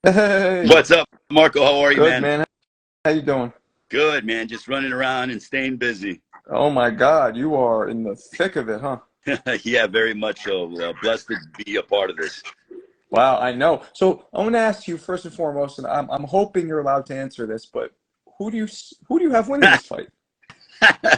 Hey, What's up, Marco? How are you, good man? man. How you doing? Good, man. Just running around and staying busy. Oh my God, you are in the thick of it, huh? Yeah, very much so. Blessed to be a part of this. Wow, I know. So I want to ask you first and foremost, and I'm hoping you're allowed to answer this, but who do you have winning this fight?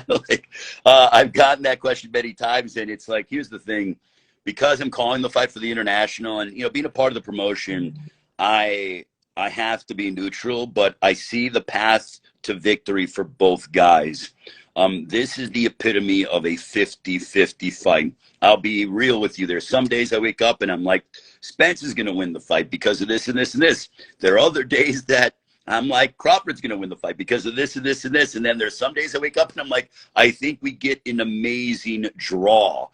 Like, I've gotten that question many times, and it's like, here's the thing: because I'm calling the fight for the international, and being a part of the promotion, I I have to be neutral, but I see the path to victory for both guys. This is the epitome of a 50-50 fight. I'll be real with you. There's some days I wake up and I'm like, Spence is going to win the fight because of this and this and this. There are other days that I'm like, Crawford's going to win the fight because of this and this and this. And then there's some days I wake up and I'm like, I think we get an amazing draw,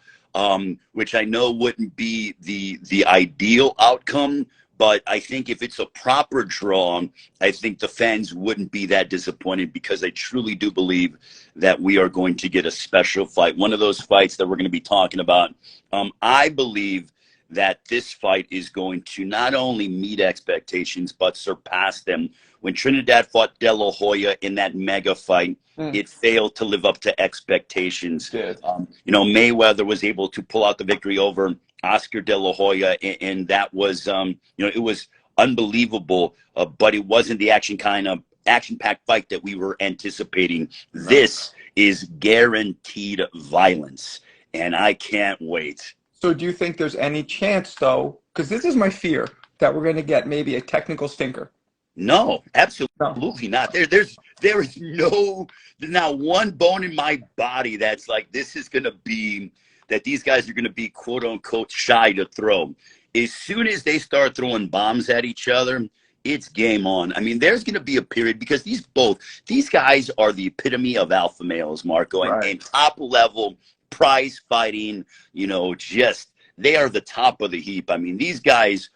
which I know wouldn't be the ideal outcome. But I think if it's a proper draw, I think the fans wouldn't be that disappointed because I truly do believe that we are going to get a special fight. One of those fights that we're going to be talking about. I believe that this fight is going to not only meet expectations but surpass them. When Trinidad fought De La Hoya in that mega fight, Mm, it failed to live up to expectations. did. Mayweather was able to pull out the victory over Oscar De La Hoya, and that was, it was unbelievable, but it wasn't the action-packed fight that we were anticipating. Right. This is guaranteed violence, and I can't wait. So do you think there's any chance though, because this is my fear, that we're going to get maybe a technical stinker? No, No. absolutely not. There is no, there's not one bone in my body that's like this is gonna be that these guys are gonna be quote unquote shy to throw. As soon as they start throwing bombs at each other, it's game on. I mean, there's gonna be a period because these guys are the epitome of alpha males, Marco, Right. and top level prize fighting, just they are the top of the heap. I mean, these guys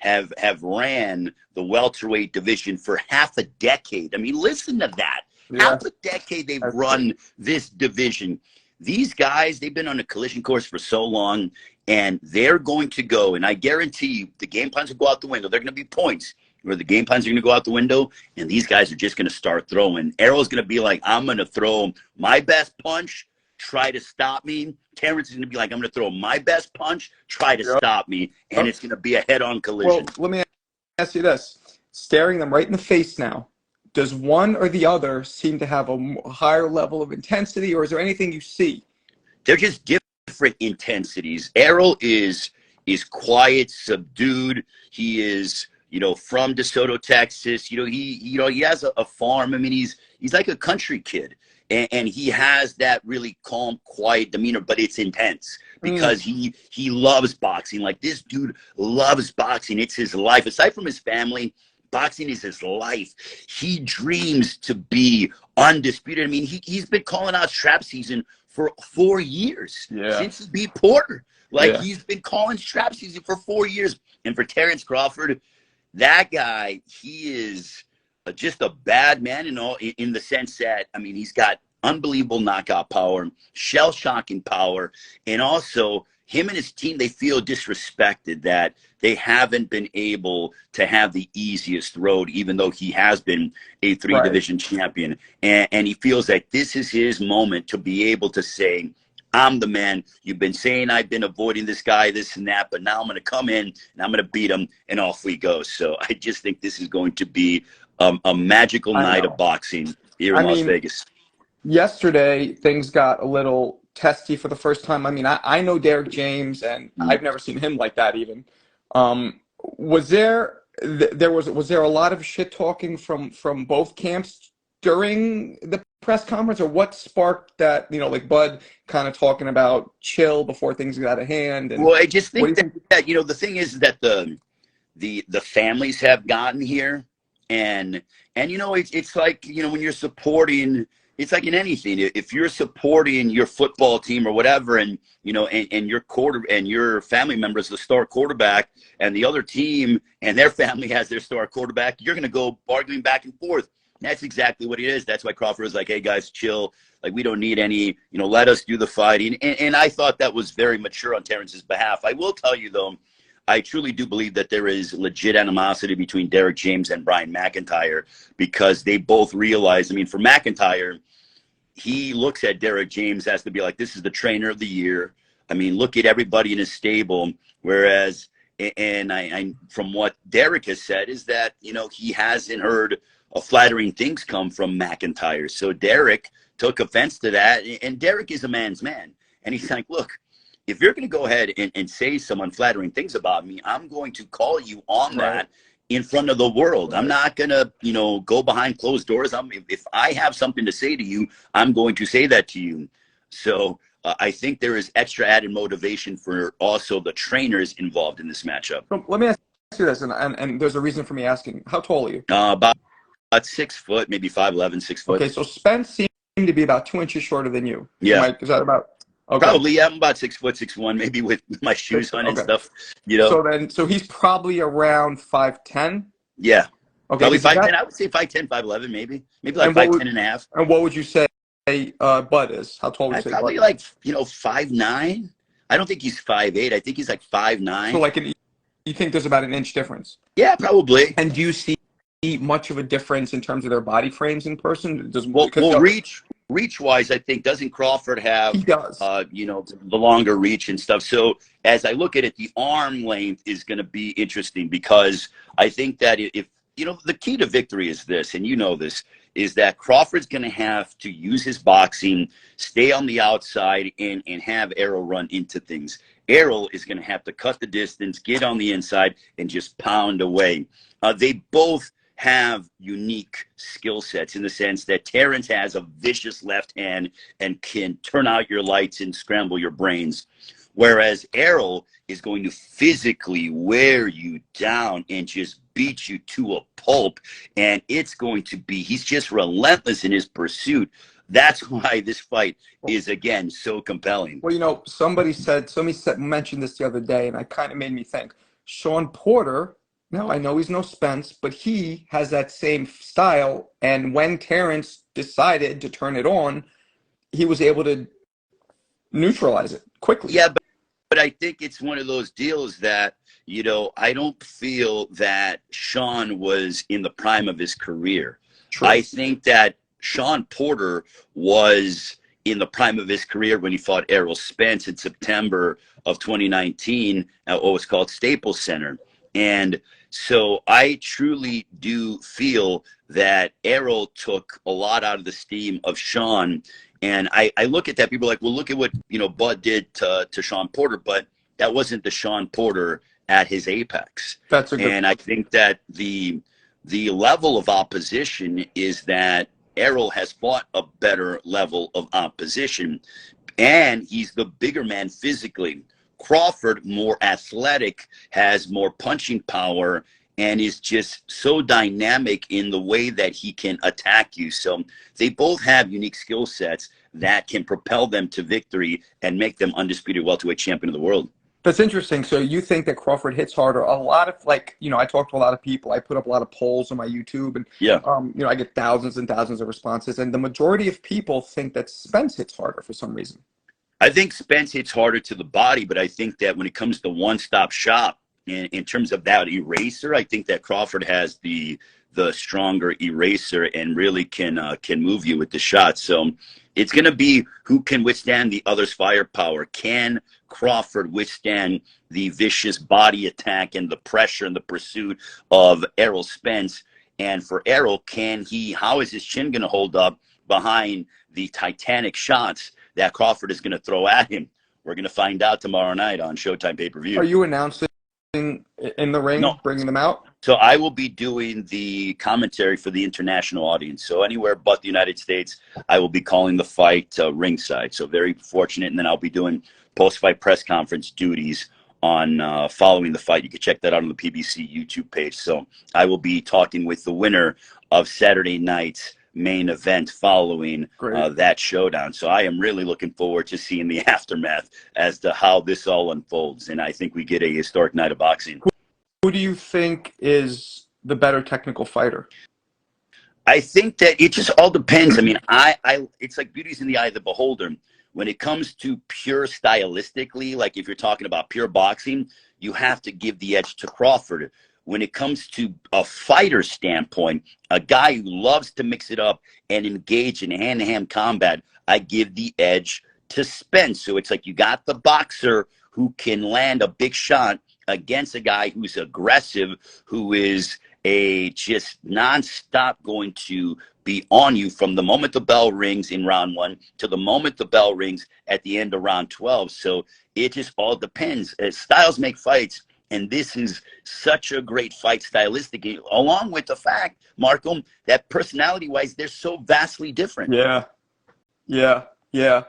have ran the welterweight division for half a decade. I mean, listen to that. Yeah, Half a decade they've that's great. run this division. These guys, they've been on a collision course for so long, and they're going to go, and I guarantee you, the game plans will go out the window. They're going to be points where the game plans are going to go out the window, and these guys are just going to start throwing. Errol's going to be like, I'm going to throw my best punch, try to stop me. Terence is going to be like, I'm going to throw my best punch, try to Yep. stop me, and it's going to be a head-on Well, collision. let me ask you this. Staring them right in the face now, does one or the other seem to have a higher level of intensity, or is there anything you see? They're just different intensities. Errol is quiet, subdued. He is, from DeSoto, Texas. He has a farm. I mean, he's like a country kid, and he has that really calm, quiet demeanor, but it's intense Mm, because he loves boxing. Like this dude loves boxing. It's his life. Aside from his family, boxing is his life. He dreams to be undisputed. I mean, he's been calling out strap season for 4 years yeah, since he beat Porter. Like yeah. he's been calling strap season for 4 years. And for Terence Crawford, that guy, he is just a bad man in the sense that I mean he's got unbelievable knockout power, shell shocking power, and also him and his team they feel disrespected that they haven't been able to have the easiest road, even though he has been a three Right. division champion, and he feels like this is his moment to be able to say, I'm the man. You've been saying I've been avoiding this guy, this and that, but now I'm going to come in and I'm going to beat him, and off we go. So I just think this is going to be a magical I night of know. boxing here I in Las mean, Vegas. yesterday things got a little testy for the first time. I mean, I know Derrick James, and I've never seen him like that even. Was there was there a lot of shit talking from both camps during the press conference, or what sparked that? Like Bud kind of talking about chill before things get out of hand, and Well, I just what do think you that, think? the thing is that the families have gotten here, and it's like when you're supporting, it's like in anything, if you're supporting your football team or whatever, and your family member is the star quarterback, and the other team and their family has their star quarterback, you're going to go arguing back and forth. That's exactly what it is. That's why Crawford was like, hey guys, chill, like we don't need any, let us do the fighting. And I thought that was very mature on Terrence's behalf. I will tell you though, I truly do believe that there is legit animosity between Derrick James and Brian McIntyre, because they both realize, I mean, for McIntyre, he looks at Derrick James as to be like, this is the trainer of the year. I mean, look at everybody in his stable. Whereas, and I from what Derrick has said, is that, you know, he hasn't heard flattering things come from McIntyre. So Derrick took offense to that. And Derrick is a man's man. And he's like, look, if you're going to go ahead and say some unflattering things about me, I'm going to call you on that in front of the world. I'm not going to, you know, go behind closed doors. If I have something to say to you, I'm going to say that to you. So I think there is extra added motivation for also the trainers involved in this matchup. So let me ask you this, and there's a reason for me asking. How tall are you? About 6 foot, maybe 5'11", 6 foot. Okay, so Spence seemed to be about 2 inches shorter than you. Yeah. Is that about? Okay. Probably, yeah. I'm about 6 foot, 6'1", maybe with my shoes on and stuff. You know. So he's probably around 5'10". Yeah. Okay. Probably 5'10". I would say 5'10", 5'11", maybe like 5'10" and a half. And what would you say Bud is? How tall would you say? Probably Bud? Like, you know, 5'9". I don't think he's 5'8". I think he's like 5'9". So like, you think there's about an inch difference? Yeah, probably. And do you see much of a difference in terms of their body frames in person? Reach wise, I think, doesn't Crawford have, he does. You know, the longer reach and stuff. So as I look at it, the arm length is going to be interesting, because I think that if, you know, the key to victory is this, and you know this, is that Crawford's going to have to use his boxing, stay on the outside, and have Errol run into things. Errol is going to have to cut the distance, get on the inside, and just pound away. They both have unique skill sets, in the sense that Terence has a vicious left hand and can turn out your lights and scramble your brains, whereas Errol is going to physically wear you down and just beat you to a pulp. And it's going to be, he's just relentless in his pursuit. That's why this fight is, again, so compelling. Well, you know, somebody mentioned this the other day, and it kind of made me think. Sean Porter, now I know he's no Spence, but he has that same style. And when Terence decided to turn it on, he was able to neutralize it quickly. Yeah, but I think it's one of those deals that, you know, I don't feel that Sean was in the prime of his career. True. I think that Sean Porter was in the prime of his career when he fought Errol Spence in September of 2019 at what was called Staples Center. And so I truly do feel that Errol took a lot out of the steam of Sean. And I look at that, people are like, well, look at what, you know, Bud did to Sean Porter, but that wasn't the Sean Porter at his apex. That's a good And I think that the level of opposition is that Errol has fought a better level of opposition, and he's the bigger man physically. Crawford, more athletic, has more punching power, and is just so dynamic in the way that he can attack you. So they both have unique skill sets that can propel them to victory and make them undisputed welterweight champion of the world. That's interesting. So you think that Crawford hits harder? A lot of, like, you know, I talk to a lot of people. I put up a lot of polls on my YouTube, and yeah, you know, I get thousands and thousands of responses, and the majority of people think that Spence hits harder for some reason. I think Spence hits harder to the body, but I think that when it comes to one-stop shop, in terms of that eraser, I think that Crawford has the stronger eraser and really can move you with the shot. So it's going to be who can withstand the other's firepower. Can Crawford withstand the vicious body attack and the pressure and the pursuit of Errol Spence? And for Errol, how is his chin going to hold up behind the titanic shots that Crawford is going to throw at him? We're going to find out tomorrow night on Showtime pay-per-view. Are you announcing in the ring, No. bringing them out? So I will be doing the commentary for the international audience. So anywhere but the United States, I will be calling the fight ringside. So very fortunate. And then I'll be doing post-fight press conference duties on following the fight. You can check that out on the PBC YouTube page. So I will be talking with the winner of Saturday night's main event following that showdown. So I am really looking forward to seeing the aftermath as to how this all unfolds. And I think we get a historic night of boxing. Who do you think is the better technical fighter? I think that it just all depends. I mean, it's like beauty's in the eye of the beholder. when it comes to pure stylistically, like if you're talking about pure boxing, you have to give the edge to Crawford. When it comes to a fighter standpoint, a guy who loves to mix it up and engage in hand-to-hand combat, I give the edge to Spence. So it's like you got the boxer who can land a big shot against a guy who's aggressive, who is a just nonstop going to be on you from the moment the bell rings in round 1 to the moment the bell rings at the end of round 12. So it just all depends. Styles make fights, and this is such a great fight stylistically, along with the fact, Marco, that personality-wise, they're so vastly different. Yeah, yeah, yeah.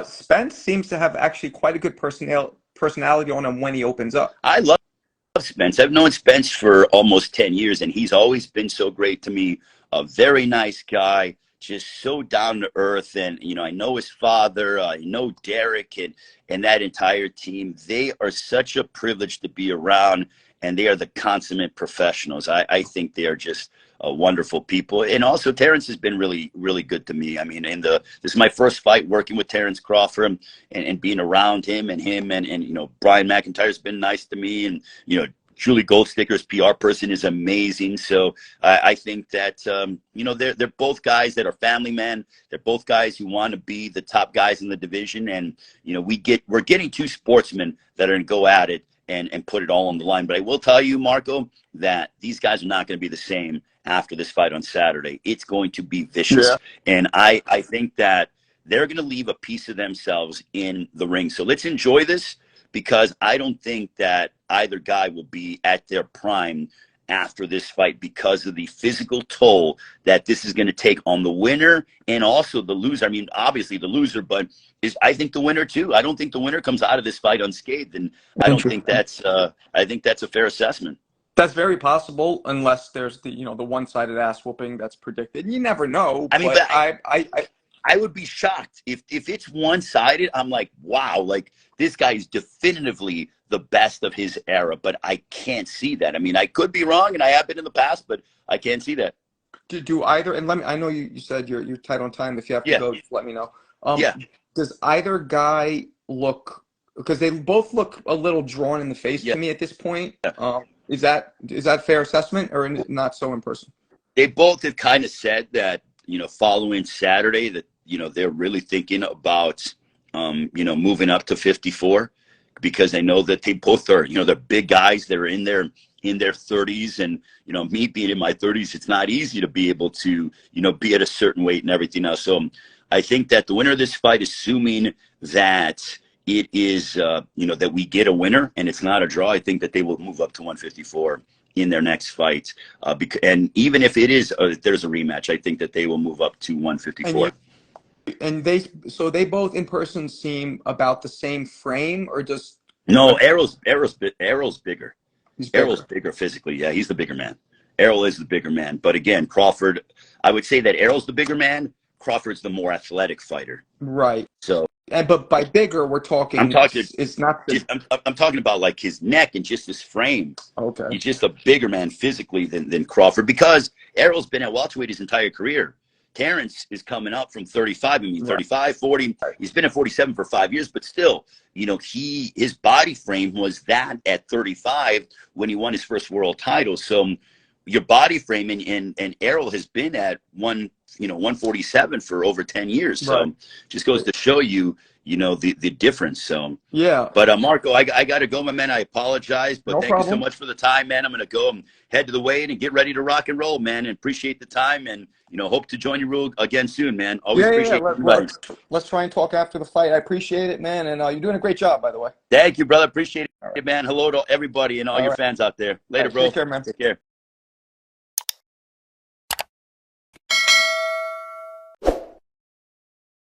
Spence seems to have actually quite a good personality on him when he opens up. I love Spence. I've known Spence for almost 10 years, and he's always been so great to me. A very nice guy, just so down to earth. And, you know, I know his father, I know Derrick and that entire team. They are such a privilege to be around, and they are the consummate professionals. I think they are just wonderful people. And also Terence has been really, really good to me. I mean, this is my first fight working with Terence Crawford and being around him and you know, Brian McIntyre's been nice to me, and, you know, Julie Goldsticker's PR person is amazing. So I think that, you know, they're both guys that are family men. They're both guys who want to be the top guys in the division. And, you know, we're getting 2 sportsmen that are going to go at it and put it all on the line. But I will tell you, Marco, that these guys are not going to be the same after this fight on Saturday. It's going to be vicious. Yeah. And I think that they're going to leave a piece of themselves in the ring. So let's enjoy this, because I don't think that either guy will be at their prime after this fight because of the physical toll that this is going to take on the winner and also the loser. I mean, obviously the loser, but I think the winner too. I don't think the winner comes out of this fight unscathed, and I don't think that's I think that's a fair assessment. That's very possible, unless there's the, you know, the one-sided ass whooping that's predicted. You never know. I mean, but I would be shocked if it's one-sided. I'm like, wow, like this guy is definitively the best of his era, but I can't see that. I mean, I could be wrong, and I have been in the past, but I can't see that. Do either, and let me, I know you said you're tight on time. If you have to go, just let me know. Does either guy look, because they both look a little drawn in the face to me at this point. Is that fair assessment, or not so in person? They both have kind of said that, you know, following Saturday, that, you know, they're really thinking about, you know, moving up to 54, because they know that they both are, you know, they're big guys. They're in their 30s, and, you know, me being in my 30s, it's not easy to be able to, you know, be at a certain weight and everything else. So I think that the winner of this fight, assuming that it is, you know, that we get a winner and it's not a draw, I think that they will move up to 154 in their next fight. And even if it is, there's a rematch, I think that they will move up to 154. And they both in person seem about the same frame, or just? No, Errol's bigger. Errol's bigger physically. Yeah, he's the bigger man. Errol is the bigger man. But again, Crawford, I would say that Errol's the bigger man. Crawford's the more athletic fighter. Right. So. But by bigger, we're talking. I'm talking about like his neck and just his frame. Okay. He's just a bigger man physically than Crawford, because Errol's been at welterweight his entire career. Terence is coming up from 35. I mean, 35, 40. He's been at 47 for 5 years, but still, you know, his body frame was that at 35 when he won his first world title. So your body frame, and Errol has been at 147 for over 10 years. So just goes to show you, you know, the difference. So yeah. But Marco, I got to go, my man. I apologize, but thank you so much for the time, man. I'm going to go and head to the weigh-in and get ready to rock and roll, man. And appreciate the time, and, you know, hope to join you again soon, man. Always appreciate it. Let's try and talk after the fight. I appreciate it, man, and you're doing a great job, by the way. Thank you, brother. Appreciate it, man. Hello to everybody and all your fans out there. Later, bro. Take care, man. Take care.